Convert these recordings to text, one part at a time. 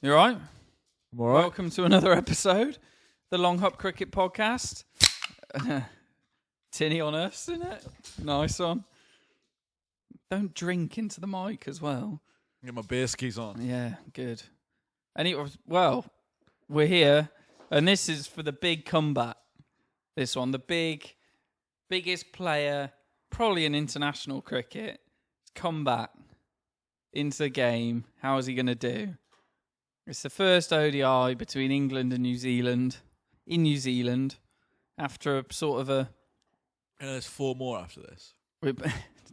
You all right? I'm all right. Welcome to another episode, the Long Hop Cricket Podcast. Tinny on us, isn't it? Nice one. Don't drink into the mic as well. Get my beer skis on. Yeah, good. Well, we're here, and this is for the big comeback. This one, the biggest player, probably in international cricket, come back into the game. How is he going to do? It's the first ODI between England and New Zealand, in New Zealand, after a sort of a... And there's 4 more after this.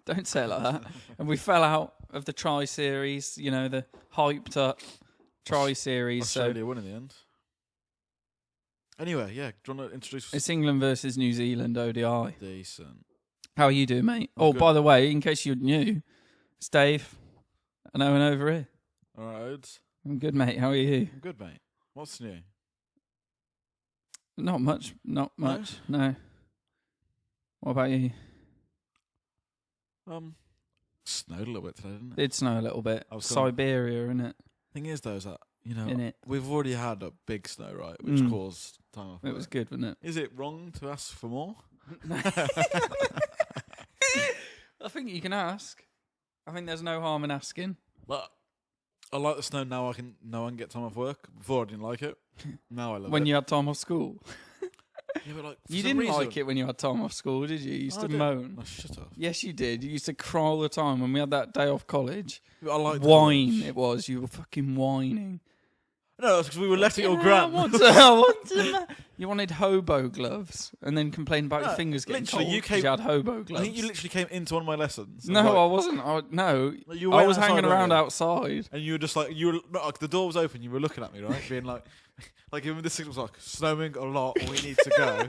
Don't say it like that. And we fell out of the tri-series, you know, the hyped up tri-series. Australia won in the end. Anyway, yeah, do you want to introduce... It's England versus New Zealand ODI. Decent. How are you doing, mate? Good. By the way, in case you're new, it's Dave and Owen over here. All right. I'm good, mate. How are you? I'm good, mate. What's new? Not much. No. What about you? Snowed a little bit today, didn't it? Did snow a little bit. Siberia, innit? Thing is, though, is that, you know, Innit? we've already had a big snow, right, which caused time off. It was good, wasn't it? Is it wrong to ask for more? I think you can ask. I think there's no harm in asking. But I like the snow now. I can get time off work. Before I didn't like it. Now I love it. When you had time off school. Yeah, but like, You didn't like it when you had time off school, did you? You used to moan. No, shut up. Yes, you did. You used to cry all the time when we had that day off college. I like Whine, it was. You were fucking whining. No, that's because we were letting your gran. You wanted hobo gloves and then complained about your fingers getting cold because you had hobo gloves. I think you literally came into one of my lessons. No, I wasn't. I was hanging around outside. And you were just like, the door was open, you were looking at me, right? Being like even this signal was like, snowing a lot, we need to go.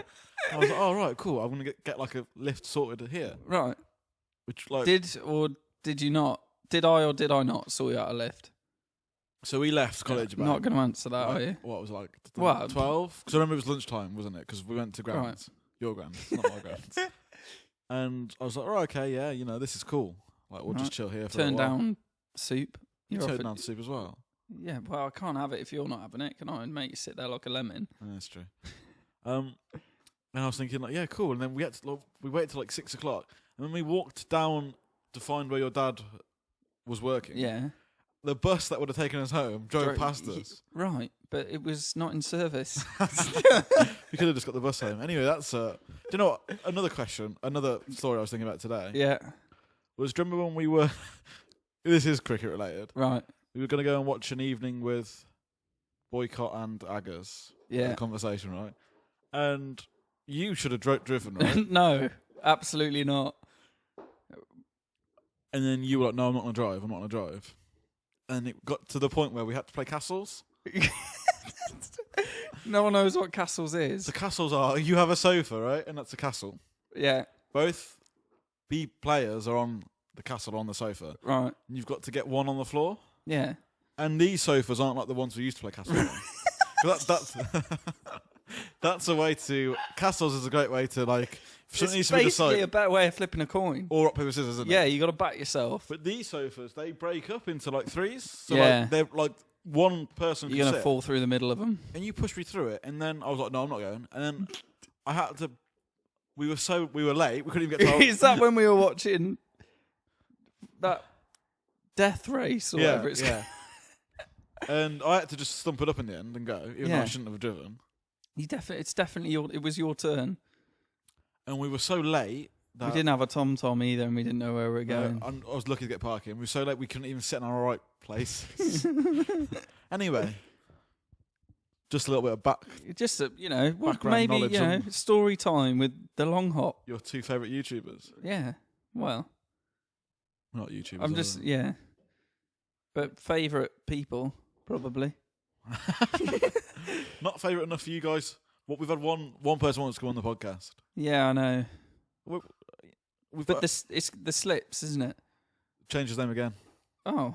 I was like, oh, right, cool. I'm going to get like a lift sorted here. Right. Which like... Did you not? Did I or did I not sort you out a lift? So we left college about... Not going to answer that, are you? What was it like? 12? Because I remember it was lunchtime, wasn't it? Because we went to Grand's. Right. Your Grand's, not my Grand's. And I was like, oh, okay, yeah, you know, this is cool. Like, we'll just chill here for a while. Turn down soup. You turned down soup as well. Yeah, well, I can't have it if you're not having it, can I? And make you sit there like a lemon. Yeah, that's true. And I was thinking, like, yeah, cool. And then we waited till like 6 o'clock. And then we walked down to find where your dad was working. Yeah. The bus that would have taken us home drove past us. Right, but it was not in service. We could have just got the bus home. Anyway, that's... do you know what? Another story I was thinking about today. Yeah. Do you remember when we were... This is cricket related. Right. We were going to go and watch an evening with Boycott and Aggers. Yeah. Conversation, right? And you should have driven, right? No, absolutely not. And then you were like, no, I'm not going to drive. And it got to the point where we had to play castles. No one knows what castles is. The castles are, you have a sofa, right? And that's a castle. Yeah. Both the players are on the castle on the sofa. Right. And you've got to get one on the floor. Yeah. And these sofas aren't like the ones we used to play castles on. That's a way to... Castles is a great way to, like... It's basically a better way of flipping a coin. Or rock, paper, scissors, isn't it? Yeah, you got to back yourself. But these sofas, they break up into, like, threes. So, yeah. like, they're, like, one person You're going to fall through the middle of them. And you pushed me through it. And then I was like, no, I'm not going. And then I had to... We were late. We couldn't even get to... Is that when we were watching that death race or whatever it's called? And I had to just stump it up in the end and go, even though I shouldn't have driven. It was your turn. And we were so late that... We didn't have a TomTom either and we didn't know where we were going. I was lucky to get parking. We were so late we couldn't even sit in our right place. Anyway, just a little bit of maybe, story time with the Long Hop. Your 2 favourite YouTubers. Yeah, well. Not YouTubers. I'm just, But favourite people, probably. Not favourite enough for you guys. We've had one person wants to come on the podcast. Yeah, I know. But it's the Slips, isn't it? Changed his name again. Oh.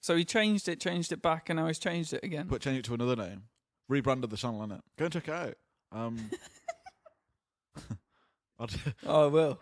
So he changed it back, and now he's changed it again. But changed it to another name. Rebranded the channel, innit? Go and check it out. I will.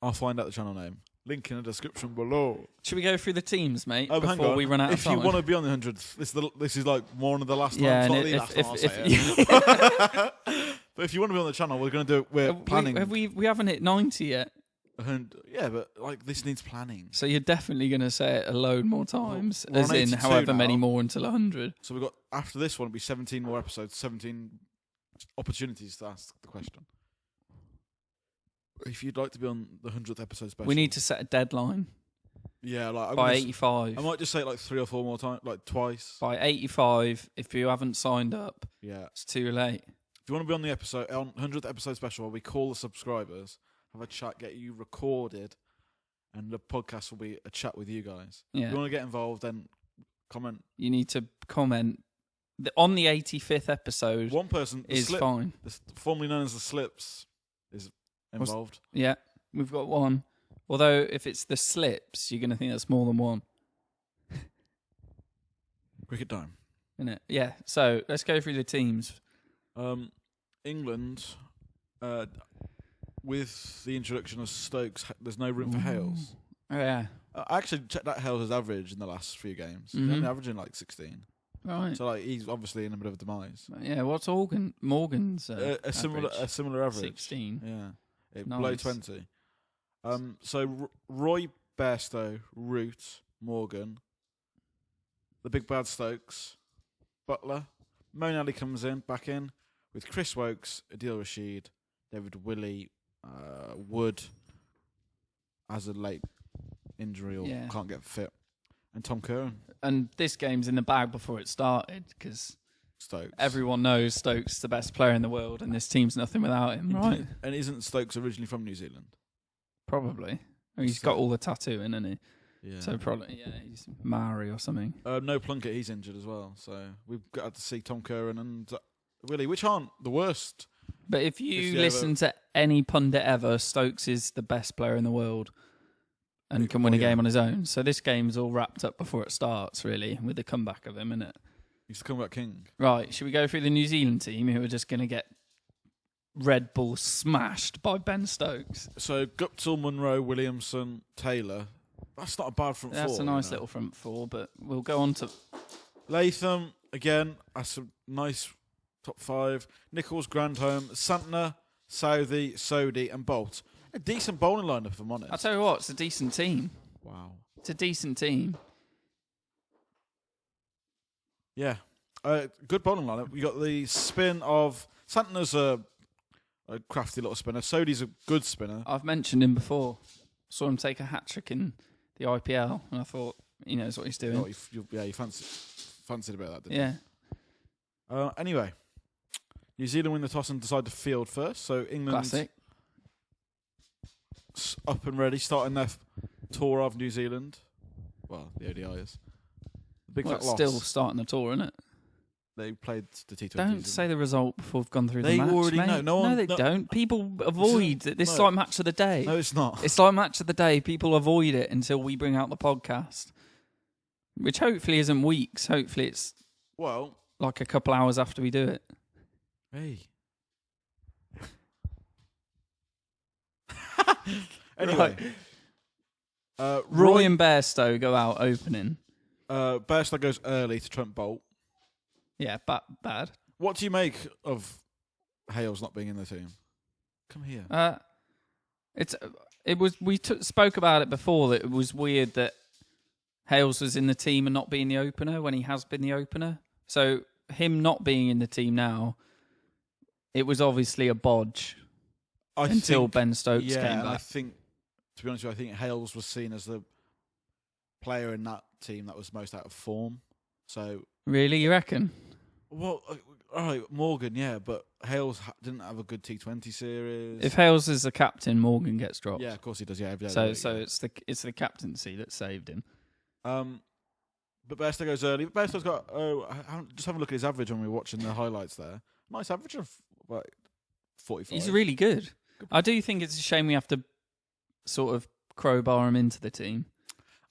I'll find out the channel name. Link in the description below. Should we go through the teams, mate, Hang before on. we run out of If time? you want to be on the 100th, this is like one of the last Yeah, times. Not and the if- last if- time I'll if- say it. But if you want to be on the channel, we're going to do it. We're planning. We haven't hit 90 yet, And yeah, but like this needs planning. so you're definitely going to say it a load more times, We're as on in 82 however many now. more until 100. So we've got, after this one, it'll be 17 more episodes, 17 opportunities to ask the question. If you'd like to be on the 100th episode special. We need to set a deadline Yeah, like by 85. I might just say it like 3 or 4 more times, like twice. By 85, if you haven't signed up, Yeah. it's too late. If you want to be on the episode, on 100th episode special, where we call the subscribers, have a chat, get you recorded, and the podcast will be a chat with you guys. If Yeah, you want to get involved, then comment. you need to comment. On the 85th episode One person the is slip, fine. formerly known as the Slips, is involved. Yeah, we've got one. Although if it's the Slips, you're going to think that's more than one, Cricket time. isn't it? Yeah. So let's go through the teams. England, with the introduction of Stokes, there's no room for Hales. Oh yeah. I actually checked that Hales' average in the last few games. He's Mhm. only averaging like 16. Right. So like he's obviously in a bit of a demise. Yeah. What's Morgan's A similar average. 16. Yeah, Nice. below 20. So Roy, Bairstow, Root, Morgan, the big bad Stokes, Butler, Moeen Ali comes back in with Chris Wokes, Adil Rashid, David Willey, Wood has a late injury or Yeah. can't get fit, and Tom Curran. And this game's in the bag before it started because Stokes. everyone knows Stokes is the best player in the world, and this team's nothing without him, right? And isn't Stokes originally from New Zealand? Probably. I mean, he's got all the tattooing, hasn't he? Yeah. So probably, yeah, he's Maori or something. No Plunkett, he's injured as well. So we've got to see Tom Curran and Willie, which aren't the worst. But if If you you listen to any pundit ever, Stokes is the best player in the world and can win a yeah. game on his own. So this game's all wrapped up before it starts, really, with the comeback of him, innit? He's the comeback king. Right, should we go through the New Zealand team who are just going to get Red Bull smashed by Ben Stokes? So Guptill, Munro, Williamson, Taylor. That's not a bad front four. That's a nice little front four, but we'll go on to... Latham, again, that's a nice top 5. Nichols, Grandhome, Santner, Southey, Sodhi and Bolt. A decent bowling lineup, if I'm honest. I'll tell you what, it's a decent team. Wow. It's a decent team. Yeah. Good bowling lineup. You got the spin of... Santner's a crafty little spinner. Sodhi's a good spinner. I've mentioned him before. Saw him take a hat-trick in the IPL, and I thought, he knows what he's doing. Oh, you fancied a bit of that, didn't Yeah, you? Anyway, New Zealand win the toss and decide to field first. So England classic. up and ready, starting their tour of New Zealand. Well, the ODI is. The big Well, fat it's loss. still starting the tour, isn't it? They played the T20s. Don't say the result before we've gone through They the match. already mate. know. No, they don't. People avoid it. This is no. like match of the day. No, it's not. It's like match of the day. People avoid it until we bring out the podcast, which hopefully isn't weeks. Hopefully it's Well, like a couple hours after we do it. hey. Anyway. Roy and Bairstow go out opening. Bairstow goes early to Trent Bolt. Yeah, bad. What do you make of Hales not being in the team? Come here. We spoke about it before that it was weird that Hales was in the team and not being the opener when he has been the opener. So him not being in the team now, it was obviously a bodge until Ben Stokes came and back. I think, to be honest with you, I think Hales was seen as the player in that team that was most out of form. So, Really, you reckon? well, all right, Morgan, yeah, but Hales didn't have a good T20 series. If Hales is the captain, Morgan gets dropped. Yeah, of course he does. Yeah, every day. So it's the captaincy that saved him. But Bairstow goes early. But Bairstow's got just have a look at his average when we were watching the highlights there. Nice average of like 45. He's really good. I do think it's a shame we have to sort of crowbar him into the team.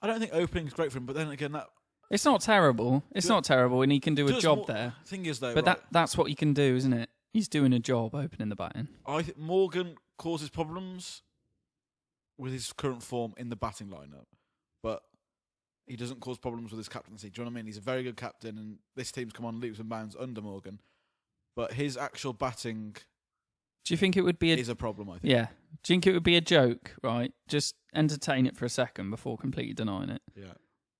I don't think opening's great for him, but then again, that It's not terrible. It's not terrible, and he can do a job there. Thing is, though, But right, that's what he can do, isn't it? He's doing a job opening the batting. I think Morgan causes problems with his current form in the batting lineup, but he doesn't cause problems with his captaincy. Do you know what I mean? He's a very good captain, and this team's come on leaps and bounds under Morgan. But his actual batting Do you think it would be is a problem, I think. Yeah. Do you think it would be a joke, right? Just entertain it for a second before completely denying it. Yeah.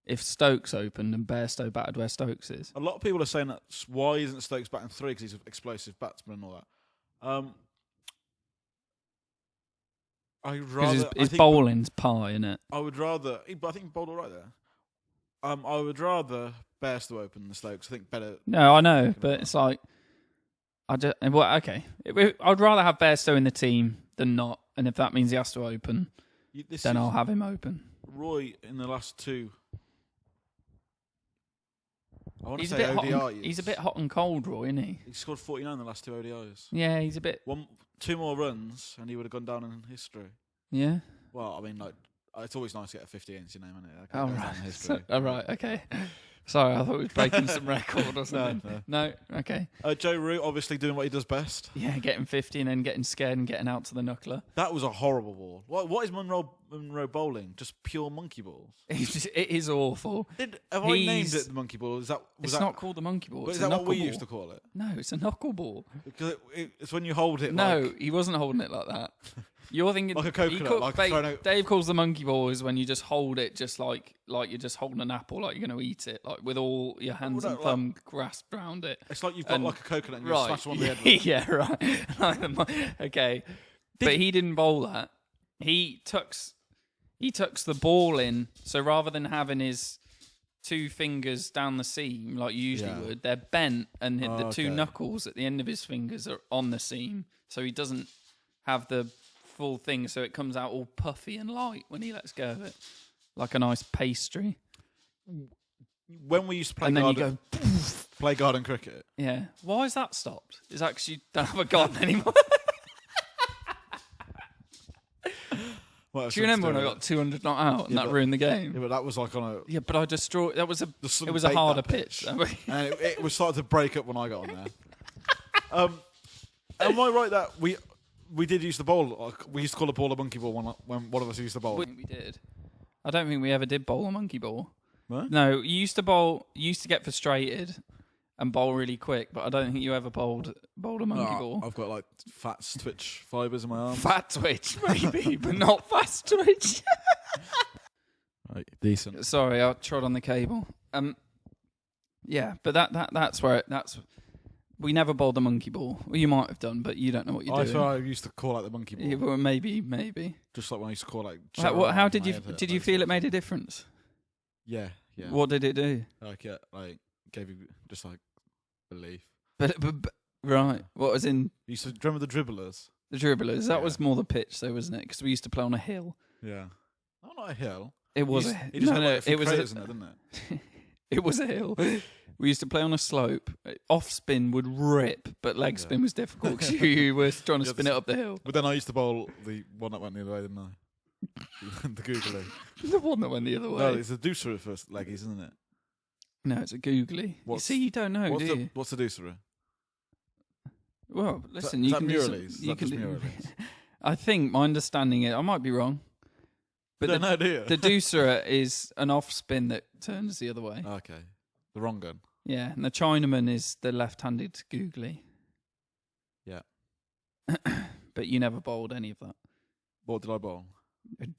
If Stokes opened and Bairstow batted where Stokes is. A lot of people are saying that why isn't Stokes batting 3 because he's an explosive batsman and all that. I rather His bowling's pie, isn't it? I would rather, but I think he bowled all right there. I would rather Bairstow open than Stokes. I think better. No, I know, but it's like okay. I'd rather have Bairstow in the team than not, and if that means he has to open, then I'll have him open. Roy in the last 2. I want He's to a say bit ODIs. hot. He's a bit hot and cold, Roy, isn't he? He scored 49 in the last 2 ODIs. Yeah, he's a bit. 2 more runs, and he would have gone down in history. Yeah. Well, I mean, like, it's always nice to get a 50 against your name, isn't it? Oh right. Right. Okay. Sorry, I thought we were breaking some record or something. No. Okay. Joe Root obviously doing what he does best. Yeah, getting 50 and then getting scared and getting out to the knuckler. That was a horrible ball. What is Monroe bowling? Just pure monkey balls. It is awful. Have I named it the monkey ball? It's not called the monkey ball. But It's is that what we knuckleball. used to call it? No, it's a knuckleball. Because it's when you hold it. No, he wasn't holding it like that. You're thinking like a coconut. Dave calls the monkey ball is when you just hold it, just like you're just holding an apple, like you're going to eat it, like with all your hands and thumb grasped around it. It's like you've got like a coconut and you smash one on the head. Yeah, right. Okay, but he didn't bowl that. He tucks the ball in. So rather than having his 2 fingers down the seam like you usually would, they're bent, and the 2 knuckles at the end of his fingers are on the seam. So he doesn't have the full thing, so it comes out all puffy and light when he lets go of it, like a nice pastry. When we used to play and then you go, play garden cricket. Yeah. Why is that stopped? Is that 'cause you don't have a garden anymore? Do you remember when I got 200 not out and that ruined the game? Yeah, but that was like on a. Yeah, but I destroyed. It was a harder pitch. And it was starting to break up when I got on there. Am I right that we did use the bowl? We used to call a ball a monkey ball when one of us used the bowl. We did. I don't think we ever did bowl a monkey ball. What? No, you used to bowl. You used to get frustrated and bowl really quick, but I don't think you ever bowled a monkey ball. I've got like fat twitch fibres in my arms. Fat twitch, maybe, but not fast twitch. Right, decent. Sorry, I trod on the cable. Yeah, but that's where that's. We never bowled a monkey ball. Well, you might have done, but you don't know what you're doing. I thought I used to call out the monkey ball. Yeah, well, maybe. Just like when I used to call like. How did you feel it made a difference? Yeah. What did it do? Gave you just like belief. But right, what was in? You used to remember the dribblers. The dribblers. That was more the pitch, though, wasn't it? Because we used to play on a hill. Yeah. Not a hill. It was it was didn't it? It was a hill. We used to play on a slope. Off spin would rip, but leg spin was difficult because you were trying to spin it up the hill. But then I used to bowl the one that went the other way, didn't I? The googly. The one that went the other way. No, it's the deucer first leggies, isn't it? No, it's a googly. You see, you don't know, do you? What's the deucer? Well, listen, you can do some. I think my understanding is I might be wrong, but don't know, do you? The deucer is an off spin that turns the other way. Okay, the wrong gun. Yeah, and the Chinaman is the left-handed googly. Yeah. But you never bowled any of that. What did I bowl?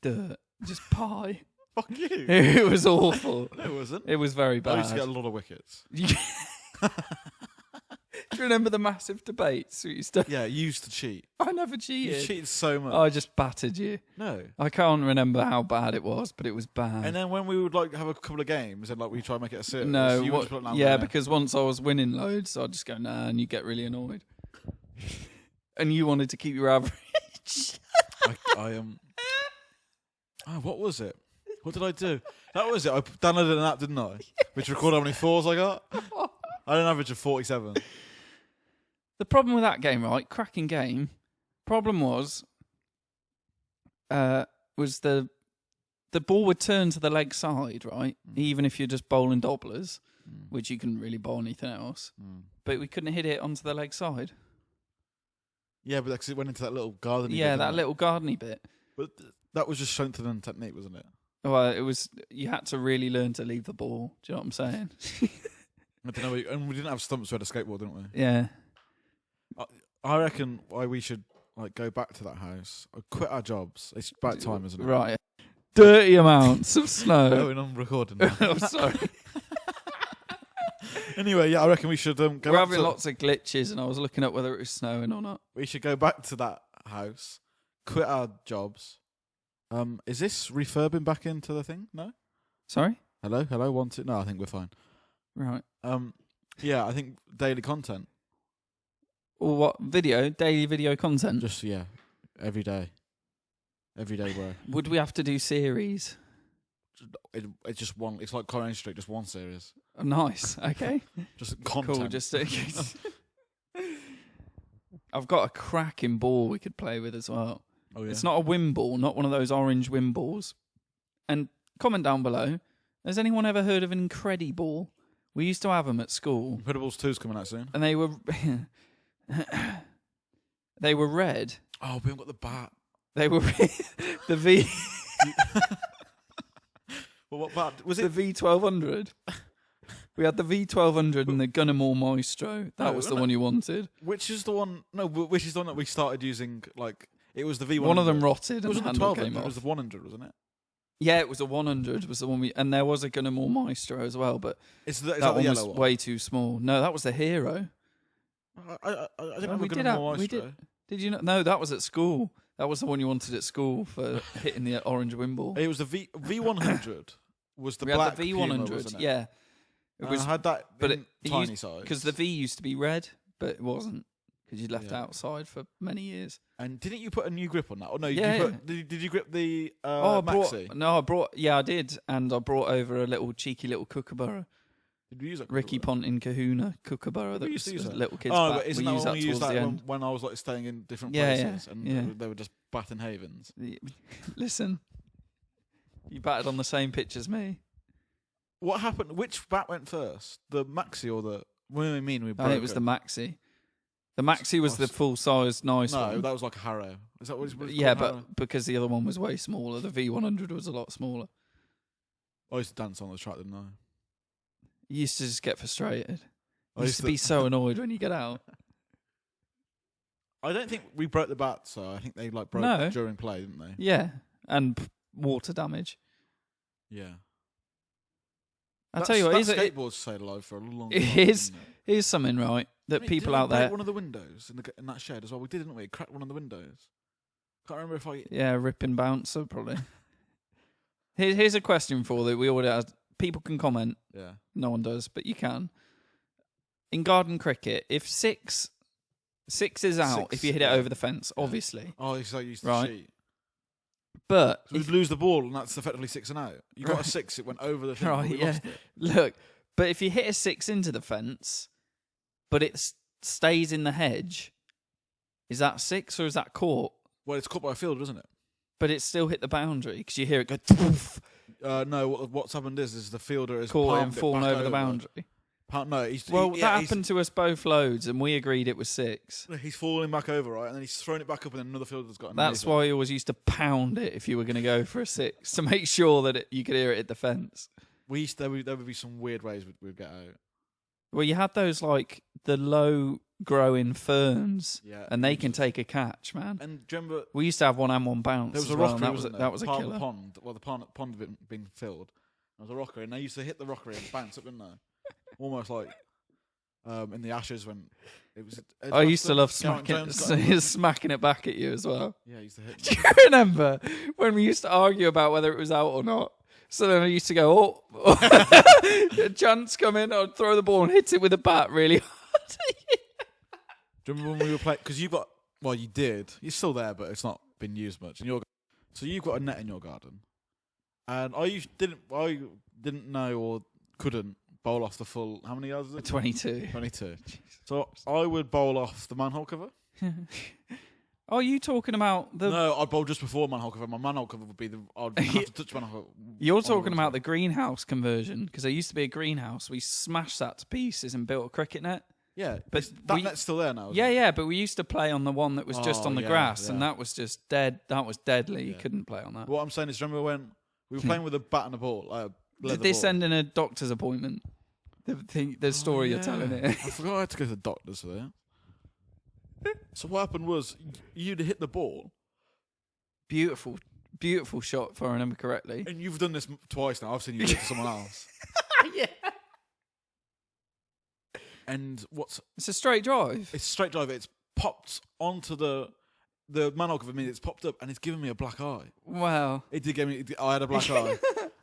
Dirt. Just pie. Fuck you. It was awful. It wasn't. It was very bad. I used to get a lot of wickets. Do you remember the massive debates we used to... Yeah, you used to cheat. I never cheated. You cheated so much. I just battered you. No. I can't remember how bad it was, but it was bad. And then when we would like have a couple of games and like we try and make it a series. No, so because once I was winning loads, I'd just go, nah, and you get really annoyed. And you wanted to keep your average. I am. What was it? What did I do? That was it. I downloaded an app, didn't I? Which recorded how many fours I got. I had an average of 47. The problem with that game, right? Cracking game. Problem was the ball would turn to the leg side, right? Even if you're just bowling dobblers, which you couldn't really bowl anything else. But we couldn't hit it onto the leg side. Yeah, but because it went into that little garden. Yeah, that little gardeny bit. But That was just strengthening technique, wasn't it? Well, it was. You had to really learn to leave the ball. Do you know what I'm saying? I don't know. And we didn't have stumps. We had a skateboard, didn't we? Yeah. I reckon why we should go back to that house, quit our jobs. It's about time, isn't it? Right. Dirty amounts of snow. Going on recording now. I'm sorry. Anyway, yeah, I reckon we should go. We're having lots of glitches, and I was looking up whether it was snowing or not. We should go back to that house, quit our jobs. Is this refurbing back into the thing? No. Sorry. Hello. 1 2. No, I think we're fine. Right. Yeah, I think daily content. Or what video? Daily video content. Just every day. Every day, bro. Would we have to do series? It's just one. It's like Coronation Street, just one series. Oh, nice. Okay. Just content. Cool. Just. I've got a cracking ball we could play with as well. Oh yeah. It's not a wim ball, not one of those orange wim balls. And comment down below. Has anyone ever heard of an Incredible? We used to have them at school. Incredibles 2's coming out soon. And they were they were red. Oh, we haven't got the bat. They were the V. Well, what bat was the it? V1200. We had the V1200 and the Gunnamore Maestro. That was the one you wanted. Which is the one? No, which is the one that we started using? It was the V100. One of them rotted. It was and the the handle 1200. came off. It was the 100, wasn't it? Yeah, it was a 100. Was the one and there was a Gunnamore Maestro as well, but Is that that the one was yellow one? way too small. No, that was the Hero. I didn't have we a did Gunnamore we Maestro. did you not? No, that was at school. That was the one you wanted at school for hitting the orange wimble. It was the V100. Was the We black had the Puma, V100. wasn't it? Yeah, It was. I had that, but in it tiny size. because the V used to be red, but it wasn't because you'd left it Yeah. outside for many years. And didn't you put a new grip on that? Or no, Yeah. Did you grip the I Maxi? brought. Yeah, I did, and I brought over a little cheeky little kookaburra. Did we use that? Ricky Ponting Kahuna kookaburra. We used to use that. Little kids. Oh, back. but isn't we that used when that we used towards that the end. when I was staying in different Yeah, places yeah, and yeah. they were just batting havens? Listen, you batted on the same pitch as me. What happened? Which bat went first? The Maxi or the? What do you mean we broke I think it was the Maxi. The Maxi was the full size nice No, one. that was like a Harrow. Is that what it's called? Yeah, Harrow? but because the other one was way smaller, the V100 was a lot smaller. I used to dance on the track, didn't I? You used to just get frustrated. I You used to be so annoyed when you get out. I don't think we broke the bat, so I think they broke No. during play, didn't they? Yeah, and water damage. Yeah. I tell you what, that skateboard's stayed alive for a long it time. is- didn't it? here's something right that people didn't we out break there. one of the windows in that shed as well. We did, didn't we? It cracked one of the windows. Can't remember if I. Yeah, rip and bouncer probably. Here's a question for that we already asked. People can comment. Yeah. No one does, but you can. In garden cricket, if six is out, Six, if you hit yeah. it over the fence, obviously. Oh, it's like you used to Right. cheat. But So we'd lose the ball, and that's effectively 6 and out. You got a 6, it went over the thing, but Right, we yeah. lost it. look, but if you hit a 6 into the fence, but it stays in the hedge, is that 6 or is that caught? Well, it's caught by a fielder, isn't it? But it still hit the boundary because you hear it go poof, No, what's happened is the fielder has caught it and palmed it fallen back over the boundary. No, Well, that happened to us both loads, and we agreed it was 6. He's falling back over, right, and then he's thrown it back up, and then another fielder's got. That's why you always used to pound it if you were going to go for a 6 to make sure that you could hear it hit the fence. there would be some weird ways we'd get out. Well, you had those like the low growing ferns, Yeah, and they can take a catch, man. And do you remember We used to have one and one bounce. there was as a well, rockery? and that was a part of killer. the pond. Well, the pond had been filled. There was a rockery, and they used to hit the rockery and bounce up, didn't they? Almost like in the Ashes when it was. I used to love Garrett smacking it back at you as well. Yeah, I used to hit. Do you remember when we used to argue about whether it was out or not? So then I used to go, a chance come in, I'd throw the ball and hit it with a bat really hard. Do you remember when we were playing? Because you did. You're still there, but it's not been used much. So you've got a net in your garden, and I didn't know or couldn't bowl off the full. How many yards is it? 22. 22. So I would bowl off the manhole cover. Are you talking about the... No, I'd bowl just before manhole cover. My manhole cover would be I'd have to touch manhole cover. You're talking about the greenhouse conversion, because there used to be a greenhouse. We smashed that to pieces and built a cricket net. Yeah, But that net's still there now. Yeah, but we used to play on the one that was just on the grass, and that was just dead. That was deadly. You couldn't play on that. What I'm saying is, remember when we were playing with a bat and a ball? Did this end in a doctor's appointment? The story you're telling it. I forgot I had to go to the doctors for that. So what happened was, you'd hit the ball. Beautiful shot, if I remember correctly. And you've done this twice now. I've seen you do it to someone else. Yeah. And It's a straight drive. It's a straight drive. It's popped onto the man of me. It's popped up and it's given me a black eye. Wow. It did give me. I had a black eye,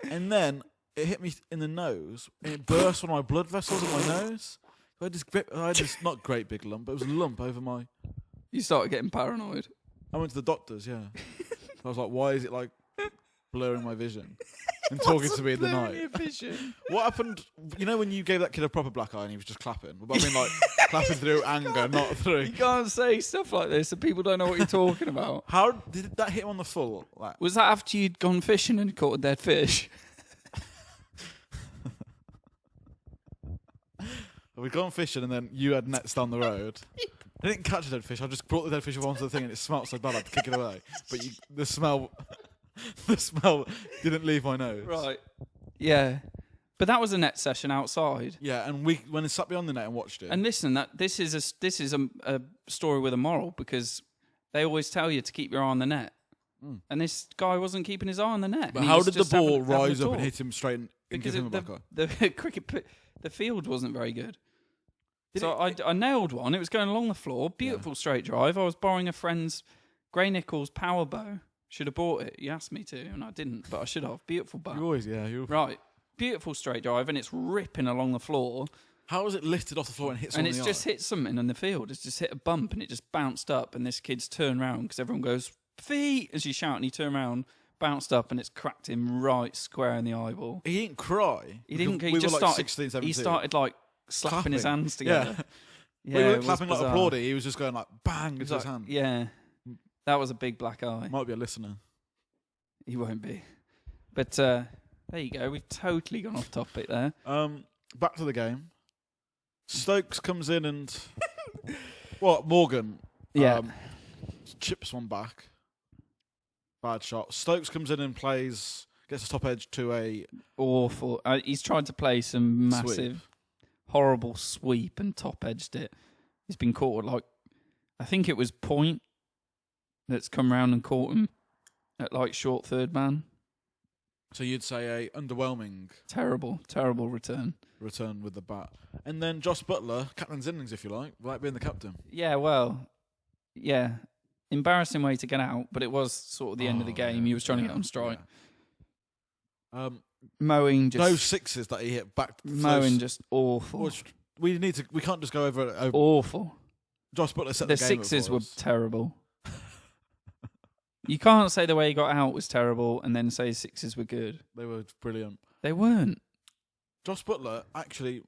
and then it hit me in the nose and it burst one of my blood vessels in my nose. I had this not great big lump, but it was a lump over my. You started getting paranoid. I went to the doctors. Yeah. I was like, why is it like blurring my vision and talking to me in the night? What happened? You know when you gave that kid a proper black eye and he was just clapping? But I mean, like clapping through anger, not through. You can't say stuff like this, and people don't know what you're talking about. How did that hit him on the full? Like, was that after you'd gone fishing and caught a dead fish? We'd gone fishing and then you had nets down the road. I didn't catch a dead fish. I just brought the dead fish onto the thing and it smelled so bad I had to kick it away. But the smell didn't leave my nose. Right. Yeah. But that was a net session outside. Yeah, and we went and sat beyond the net and watched it. And listen, this is a story with a moral, because they always tell you to keep your eye on the net. Mm. And this guy wasn't keeping his eye on the net. But how did the ball rise up and hit him straight and because give him a black eye? The field wasn't very good. I nailed one. It was going along the floor. Beautiful straight drive. I was borrowing a friend's Gray Nichols power bow. Should have bought it. You asked me to, and I didn't, but I should have. Beautiful bow. You always, Right. Beautiful straight drive, and it's ripping along the floor. How was it lifted off the floor and hit someone in the eye? And it's just hit something in the field. It's just hit a bump, and it just bounced up, and this kid's turned around, because everyone goes, feet, as you shout, and he turned around, bounced up, and it's cracked him right square in the eyeball. He didn't cry. He didn't. He we just were like started. 16, 17. He started like slapping his hands together. Yeah, we weren't clapping like applauding. He was just going like bang into his hand. Yeah, that was a big black eye. Might be a listener. He won't be. But there you go. We've totally gone off topic there. Back to the game. Stokes comes in and Morgan. Yeah. Chips one back. Bad shot. Stokes comes in and plays, gets a top edge to a awful. He's tried to play some massive, horrible sweep and top edged it. He's been caught at I think it was Point that's come round and caught him at short third man. So you'd say a underwhelming, terrible return with the bat, and then Josh Butler, captain's innings, if you like, without being the captain. Yeah, well, yeah, embarrassing way to get out, but it was sort of the end of the game. He was trying to get on strike. Yeah. Mowing just no sixes that he hit back. Mowing just awful. Which we can't just go over. Awful. Josh Butler set the game sixes were terrible. You can't say the way he got out was terrible and then say sixes were good. They were brilliant. They weren't. Josh Butler, actually,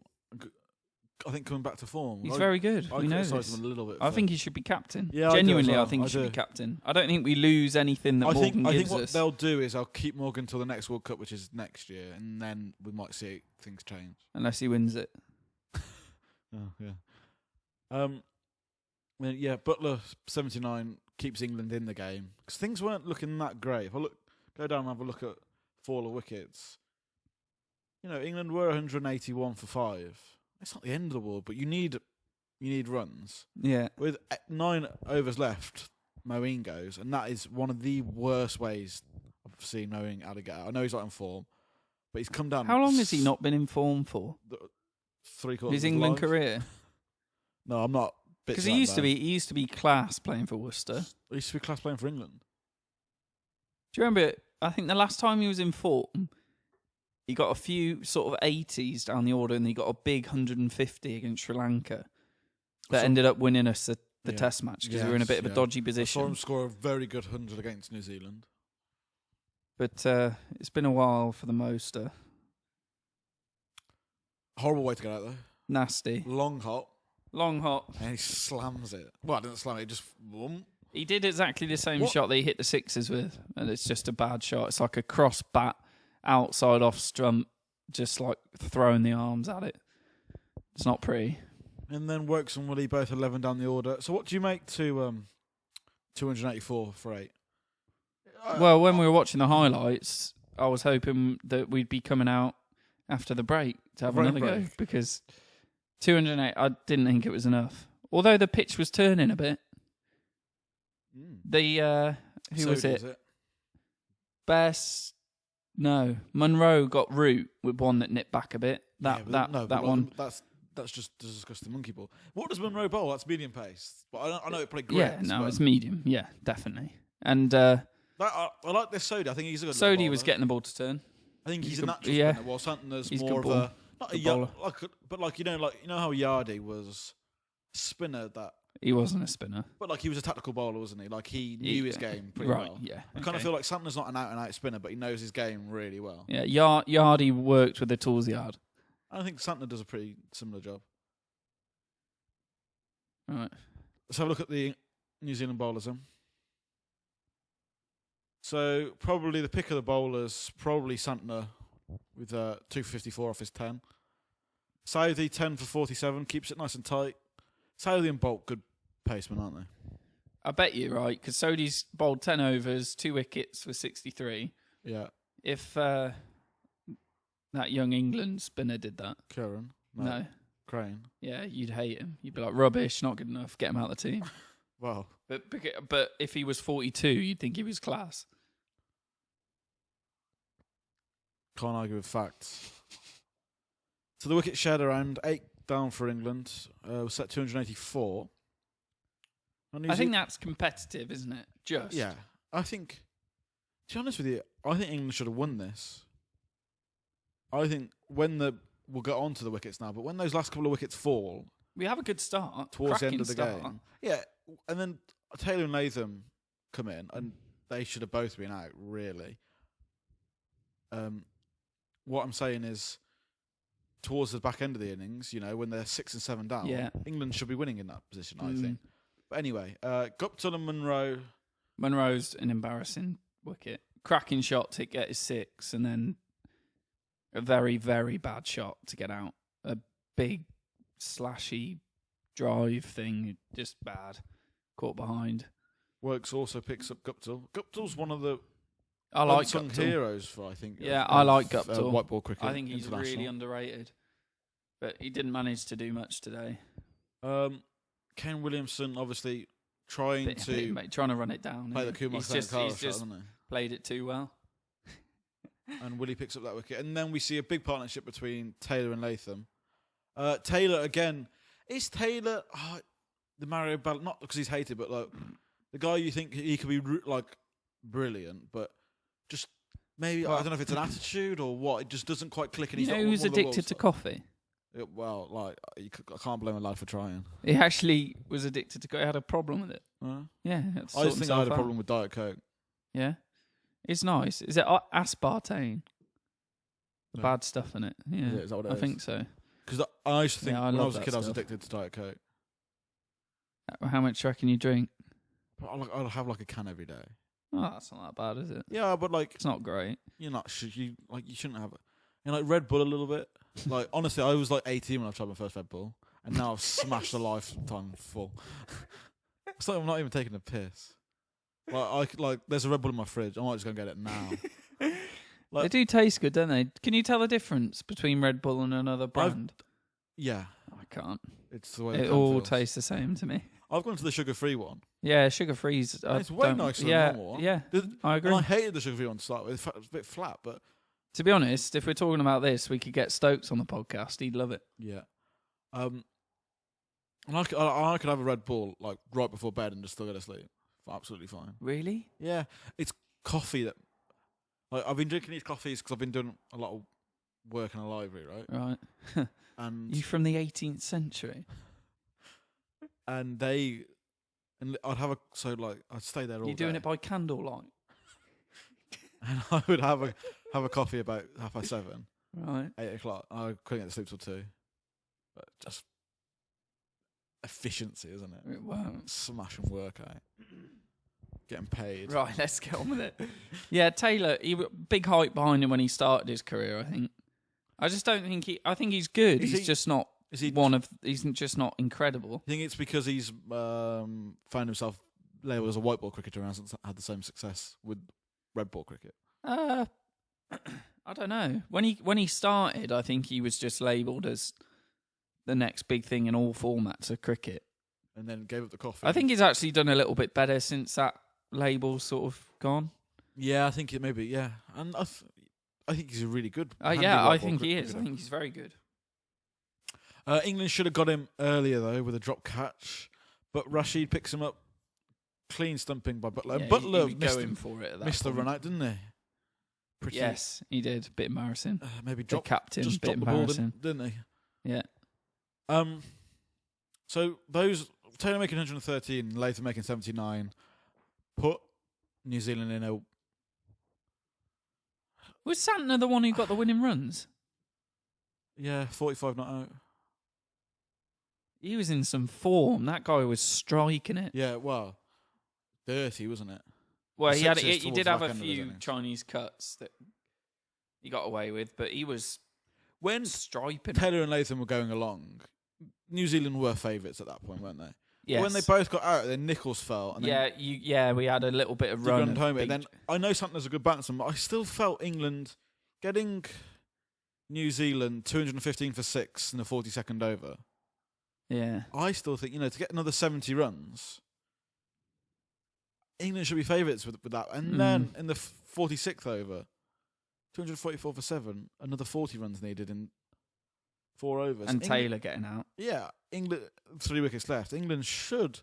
I think coming back to form. He's very good. We know this. Him a little bit. I think he should be captain. Yeah, genuinely, I think he should be captain. I don't think we lose anything that Morgan gives us. I think what they'll do is I'll keep Morgan till the next World Cup, which is next year, and then we might see things change. Unless he wins it. Yeah. Butler 79 keeps England in the game because things weren't looking that great. If I go down and have a look at fall of wickets, England were 181 for 5. It's not the end of the world, but you need runs. Yeah. With 9 overs left, Moeen goes, and that is one of the worst ways I've seen Moeen get out. I know he's not in form, but he's come down. How long has he not been in form for? 3/4 his England career. No, I'm not. Because he used to be class playing for Worcester. He used to be class playing for England. Do you remember? I think the last time he was in form, he got a few sort of 80s down the order, and he got a big 150 against Sri Lanka that ended up winning us the Test match because we were in a bit of a dodgy position. I saw him score a very good 100 against New Zealand. But it's been a while for the Moster. Horrible way to get out there. Nasty. Long hot. And he slams it. Well, I didn't slam it, just boom. He did exactly the same shot that he hit the sixes with, and it's just a bad shot. It's like a cross bat outside off stump, just like throwing the arms at it. It's not pretty. And then Works and Willie both 11 down the order. So what do you make to 284 for 8? Well, when we were watching the highlights, I was hoping that we'd be coming out after the break to have another go, because 208, I didn't think it was enough. Although the pitch was turning a bit. The who was it? Monroe got Root with one that nipped back a bit. That one. That's just disgusting monkey ball. What does Monroe bowl? That's medium pace. But I know it probably grips. Yeah, no, it's medium. Yeah, definitely. And I like this Sodi. I think he's a good Sodi was getting the ball to turn. I think he's a natural spinner. While Santner's more of a not a bowler. But you know how Yardy was a spinner that. He wasn't a spinner. But he was a tactical bowler, wasn't he? He knew his game pretty well. Yeah. I kind of feel like Santner's not an out-and-out spinner, but he knows his game really well. Yeah, Yardy worked with the tools he had. I think Santner does a pretty similar job. All right. Let's have a look at the New Zealand bowlers then. So probably the pick of the bowlers, probably Santner with 254 off his 10. Southey 10 for 47, keeps it nice and tight. Southey and Bolt, good pacemen, aren't they? I bet you, right, because Sodi's bowled 10 overs, 2 wickets for 63. Yeah. If that young England spinner did that. Curran? No. Crane? Yeah, you'd hate him. You'd be like, rubbish, not good enough, get him out of the team. Well. But if he was 42, you'd think he was class. Can't argue with facts. So the wicket shed around 8 down for England. Was set 284. I think that's competitive, isn't it? Just. Yeah. I think, to be honest with you, I think England should have won this. I think we'll get on to the wickets now, but when those last couple of wickets fall... We have a good start. Towards the end of the game. Yeah. And then Taylor and Latham come in, and they should have both been out, really. What I'm saying is, towards the back end of the innings, when they're 6 and 7 down, England should be winning in that position, I think. But anyway, Guptill and Monroe. Monroe's an embarrassing wicket. Cracking shot to get his 6, and then a very, very bad shot to get out. A big, slashy drive thing, just bad. Caught behind. Works also picks up Guptill. Guptill's one of the unsung heroes for, I think. Yeah, I like Guptill. White ball cricket. I think he's really underrated. But he didn't manage to do much today. Ken Williamson, obviously, trying to run it down. Play the Kumar he's just played it too well. And Willie picks up that wicket. And then we see a big partnership between Taylor and Latham. Taylor, again, is Taylor the Mario Balotelli? Not because he's hated, but the guy you think he could be brilliant, but just maybe, I don't know if it's an attitude or what, it just doesn't quite click. And who's addicted to coffee? I can't blame a lad for trying. He actually was addicted to coffee. He had a problem with it. Yeah. I just think I had a problem with Diet Coke. Yeah. It's nice. Is it aspartame? The bad stuff in it. Yeah. Is that what it I is? think so. Because I used to think when I was a kid, I was addicted to Diet Coke. How much do you reckon you drink? I'll have a can every day. Oh, that's not that bad, is it? Yeah, but it's not great. You're not. You shouldn't have it. And Red Bull a little bit. Honestly, I was 18 when I tried my first Red Bull, and now I've smashed a lifetime full. It's like I'm not even taking a piss. There's a Red Bull in my fridge. I might just go and get it now. They do taste good, don't they? Can you tell the difference between Red Bull and another brand? Yeah, I can't. It's the way it all tastes the same to me. I've gone to the sugar-free one. Yeah, sugar-free's. It's way nicer than the normal one. Yeah, I agree. And I hated the sugar-free one to start with. It was a bit flat, but... To be honest, if we're talking about this, we could get Stokes on the podcast. He'd love it. Yeah. And I could have a Red Bull right before bed and just still go to sleep. Absolutely fine. Really? Yeah. It's coffee that... I've been drinking these coffees because I've been doing a lot of work in a library, right? Right. And you from the 18th century? And I'd have I'd stay there all day. You're doing it by candlelight? And I would have a coffee about 7:30. Right. 8:00. I couldn't get to sleep till 2. But just efficiency, isn't it? It won't. Smashing work out. Getting paid. Right, let's get on with it. Yeah, Taylor, big hype behind him when he started his career, I think. I just don't think I think he's good. He's just not Is he He's just not incredible. I think it's because he's found himself labelled as a white ball cricketer and hasn't had the same success with red ball cricket. I don't know. When he started, I think he was just labelled as the next big thing in all formats of cricket. And then gave up the coffee. I think he's actually done a little bit better since that label's sort of gone. Yeah, I think it maybe, yeah. And I think he's a really good. Yeah, I think he is. I think he's very good. England should have got him earlier, though, with a drop catch. But Rashid picks him up, clean stumping by Butler. Yeah, Butler he was going for it at that missed the point. run out, didn't he? Yes, he did. A bit embarrassing. Maybe The captain, just bit dropped the ball, embarrassing. didn't he? Yeah. So those Taylor making 113, Latham making 79, put New Zealand in a. Was Santner the one who got the winning runs? 45 not out. He was in some form. That guy was striking it. Yeah, well, dirty, wasn't it? Well, The he sixes did towards the have back a end of his few innings. Chinese cuts that he got away with, but he was When striping. Taylor and Latham were going along, New Zealand were favourites at that point, weren't they? Yes. When they both got out, then Nichols fell. And then we had a little bit of they run. run home. And then I know Santner's a good batsman, but I still felt England getting New Zealand 215 for 6 in the 42nd over. Yeah. I still think, to get another 70 runs, England should be favourites with that. And then in the 46th over, 244 for 7, another 40 runs needed in 4 overs. And Taylor getting out. Yeah, England 3 wickets left. England should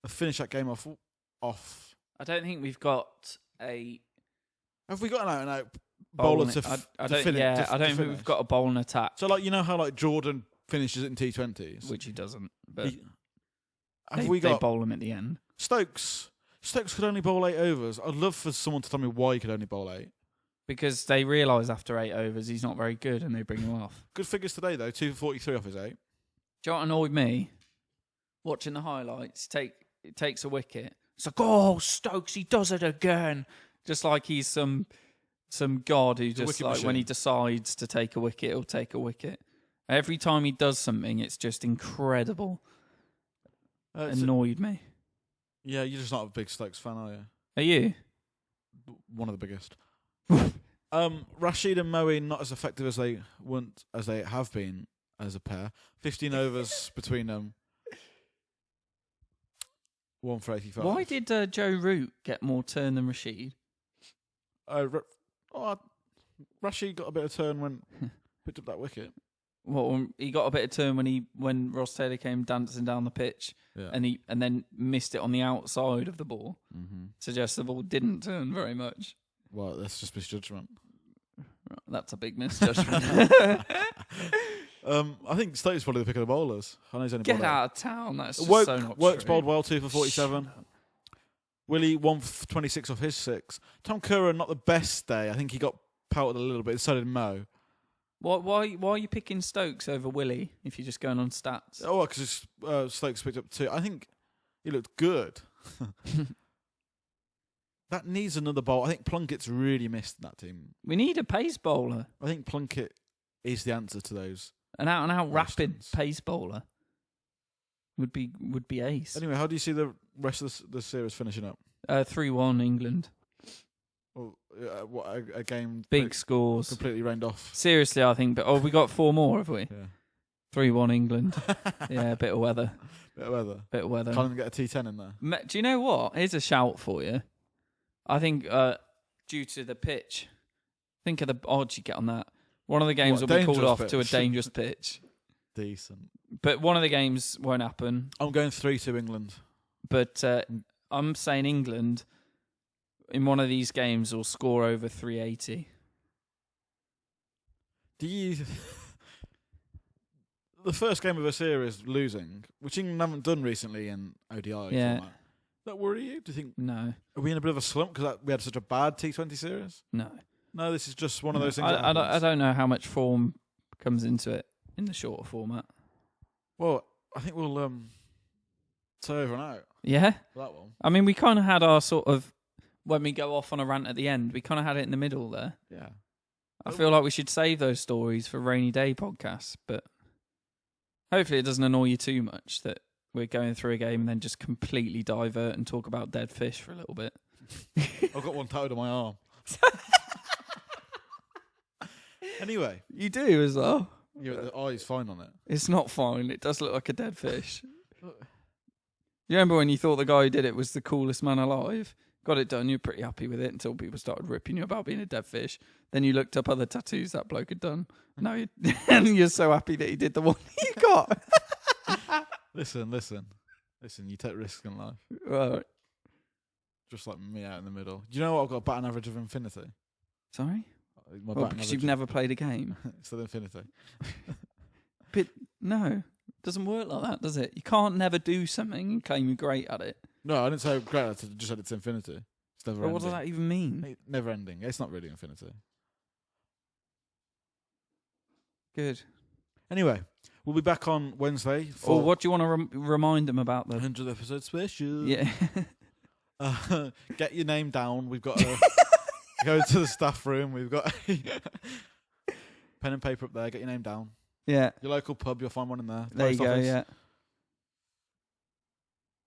have finished that game off. I don't think we've got a Have we got an out and out bowler to I don't think we've got a bowling attack. So how Jordan finishes it in T20s, Which he doesn't. But they they bowl him at the end. Stokes could only bowl 8 overs. I'd love for someone to tell me why he could only bowl 8. Because they realise after 8 overs he's not very good and they bring him off. Good figures today though, 2 for 43 off his 8. Do you know what annoyed me? Watching the highlights, it takes a wicket. It's like, oh, Stokes, he does it again. Just like he's some god who just like when he decides to take a wicket, he'll take a wicket. Every time he does something, it's just incredible. Annoyed me. Yeah, you're just not a big Stokes fan, are you? Are you? One of the biggest. Rashid and Moeen not as effective as they have been as a pair. 15 overs between them. 1 for 85. Why did Joe Root get more turn than Rashid? Rashid got a bit of turn when picked up that wicket. Well, he got a bit of turn when Ross Taylor came dancing down the pitch, and then missed it on the outside of the ball. Mm-hmm. Suggests the ball didn't turn very much. Well, that's just misjudgment. That's a big misjudgment. I think Stokes is probably the pick of the bowlers. I know he's only Get out of town. That's just so not Works true. bowled well, 2 for 47. Willie 1 for 26 off his 6. Tom Curran not the best day. I think he got pelted a little bit. So did Mo. Why are you picking Stokes over Willie if you're just going on stats? Oh, because Stokes picked up 2. I think he looked good. That needs another bowl. I think Plunkett's really missed in that team. We need a pace bowler. I think Plunkett is the answer to those. An out-and-out rapid questions. pace bowler would be ace. Anyway, how do you see the rest of the series finishing up? 3-1 England. Well, what a game. Big scores. Completely rained off. Seriously, I think. But we got 4 more, have we? Yeah. 3-1 England. Yeah, a bit of weather. Bit of weather. Can't even get a T10 in there. Do you know what? Here's a shout for you. I think due to the pitch, think of the odds you get on that. One of the games will be called off to a dangerous pitch. Decent. But one of the games won't happen. I'm going 3-2 England. But I'm saying England in one of these games will score over 380. Do you... The first game of a series losing, which England haven't done recently in ODI format. Does that worry you? Do you think... No. Are we in a bit of a slump because we had such a bad T20 series? No. No, this is just one of those things. I don't know how much form comes into it in the shorter format. Well, I think we'll say over and out. Yeah? That one. I mean, we kind of had our sort of... When we go off on a rant at the end, we kind of had it in the middle there. Yeah. I feel like we should save those stories for rainy day podcasts, but... Hopefully it doesn't annoy you too much that we're going through a game and then just completely divert and talk about dead fish for a little bit. I've got one tattooed on my arm. Anyway. You do as well. Yeah, the eye's fine on it. It's not fine. It does look like a dead fish. You remember when you thought the guy who did it was the coolest man alive? Got it done, you're pretty happy with it until people started ripping you about being a dead fish. Then you looked up other tattoos that bloke had done. Now you're so happy that he did the one you got. Listen, you take risks in life. Right. Just like me out in the middle. Do you know what? I've got a batting average of infinity. Sorry? My Well, because you've never played a game. It's infinity. But no, it doesn't work like that, does it? You can't never do something and claim you're great at it. No, I didn't say great. I just said it's infinity. It's never ending. What does that even mean? Never ending. It's not really infinity. Good. Anyway, we'll be back on Wednesday. Or what do you want to remind them about the 100th episode special? Yeah. Get your name down. We've got to go to the staff room. We've got pen and paper up there. Get your name down. Yeah. Your local pub, you'll find one in there. There you go, yeah.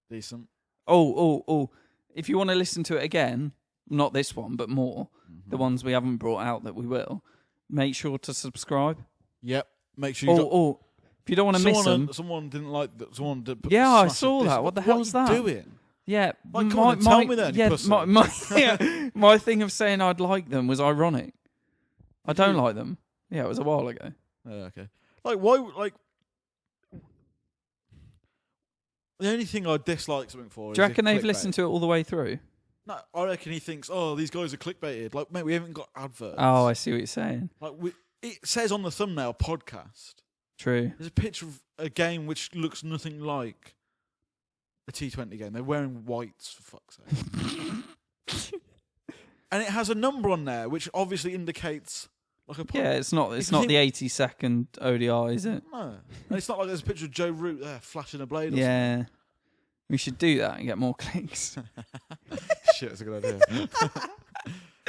Decent. Oh. If you want to listen to it again, not this one, but more, the ones we haven't brought out that we will, make sure to subscribe. Yep. Make sure you if you don't want to miss them. Someone didn't like that. Someone did. Yeah, I saw that. What the hell's that? What are you doing? Yeah. Like, come on, tell me then, you pussy. My thing of saying I'd like them was ironic. I don't like them. Yeah, it was a while ago. Oh, okay. Like, why, like... The only thing I dislike something for Do you is reckon they've listened to it all the way through? No, I reckon he thinks, oh, these guys are clickbaited. Like, mate, we haven't got adverts. Oh, I see what you're saying. Like, it says on the thumbnail, podcast. True. There's a picture of a game which looks nothing like a T20 game. They're wearing whites, for fuck's sake. And it has a number on there, which obviously indicates... Like a yeah, it's not the 80-second ODI, is it? No. And it's not like there's a picture of Joe Root there flashing a blade or something. We should do that and get more clicks. Shit, that's a good idea.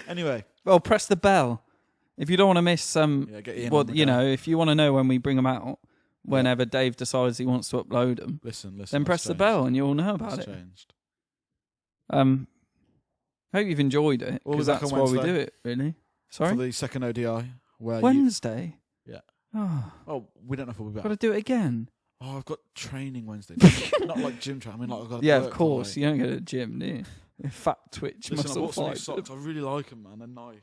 Anyway. Well, press the bell. If you don't want to miss get Ian if you want to know when we bring them out, whenever Dave decides he wants to upload them, listen, then press the bell and you'll know about it. Changed. Hope you've enjoyed it, because that's why we do it, really. Sorry? For the second ODI. Wednesday? Yeah. Oh, we don't know if we'll be back. Got to do it again. Oh, I've got training Wednesday. Not like gym training. I mean, like, I've got to of course. You don't go to the gym, do you? Fat twitch, Listen, muscle I bought some new fight. socks. I really like them, man. They're Nike.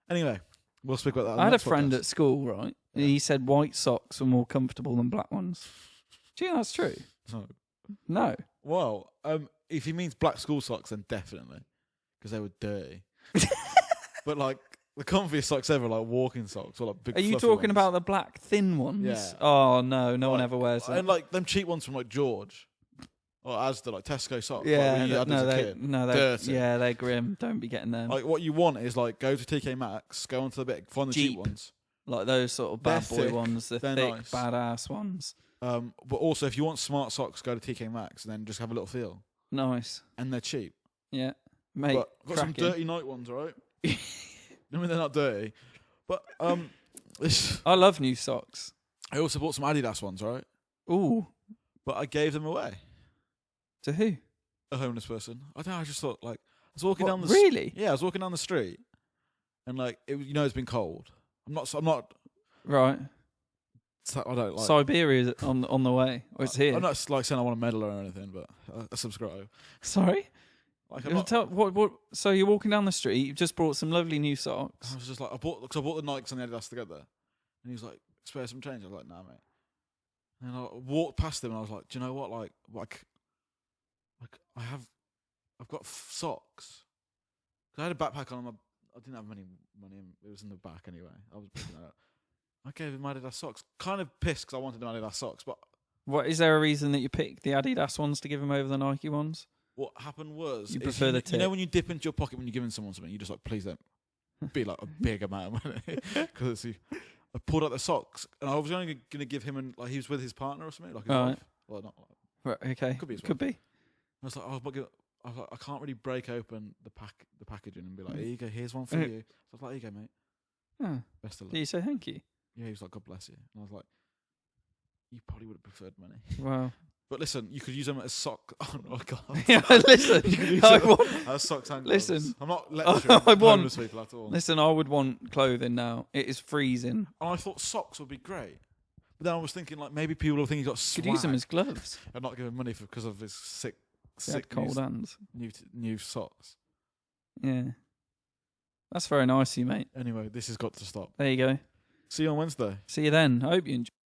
Anyway, we'll speak about that. I had a friend at school, right? And he said white socks were more comfortable than black ones. Do you think that's true? No. Well, if he means black school socks, then definitely. Because they were dirty. But like the comfiest socks ever, like walking socks or like big. Are you talking about the black thin ones? Yeah. Oh no, no one ever wears them. And like them cheap ones from like George, or Asda, like Tesco socks. Yeah, like, they're grim. Don't be getting them. Like what you want is like go to TK Maxx, go onto the bit, find the cheap ones, like those sort of bad boy ones, the thick, nice. badass ones. But also if you want smart socks, go to TK Maxx and then just have a little feel. Nice. And they're cheap. Yeah, mate. But I've got some dirty night ones, right? I mean, they're not dirty, but I love new socks. I also bought some Adidas ones, right? Ooh, but I gave them away. To who? A homeless person. I don't know. I just thought like I was walking down the really. Yeah, I was walking down the street, and like it's been cold. I'm not right. I don't like Siberia's on the way, or it's here. I'm not like saying I want a medal or anything, but I subscribe. Sorry. Like what? So you're walking down the street. You've just brought some lovely new socks. I was just like, I bought the Nikes and the Adidas together, and he was like, "Spare some change." I was like, "Nah, mate." And I walked past him, and I was like, "Do you know what? Like I've got socks. 'Cause I had a backpack on. I didn't have any money. It was in the back anyway. I gave him Adidas socks. Kind of pissed because I wanted Adidas socks, but what is there a reason that you picked the Adidas ones to give him over the Nike ones? What happened was... You prefer the tip. You know when you dip into your pocket when you're giving someone something, you just like, please don't be like a big amount of money. Because I pulled out the socks, and I was only going to give him, and like he was with his partner or something, like his wife. Well, not like, right, okay. Could be his wife. Could be. I was like, I can't really break open the packaging and be like, here you go, here's one for you. So I was like, here you go, mate. Oh. Best of luck. Did you say thank you? Yeah, he was like, God bless you. And I was like, You probably would have preferred money. Well, But listen, you could use them as sock. Oh my god! yeah, listen, You could use I them want. as socks and Listen. gloves. I'm not lecturing I want- homeless people at all. Listen, I would want clothing now. It is freezing. And I thought socks would be great. But then I was thinking, like, maybe people will think he's got swag Could use them as gloves. and not give him money because of his He had sick cold hands. new socks. Yeah. That's very nice of you, mate. Anyway, this has got to stop. There you go. See you on Wednesday. See you then. I hope you enjoy.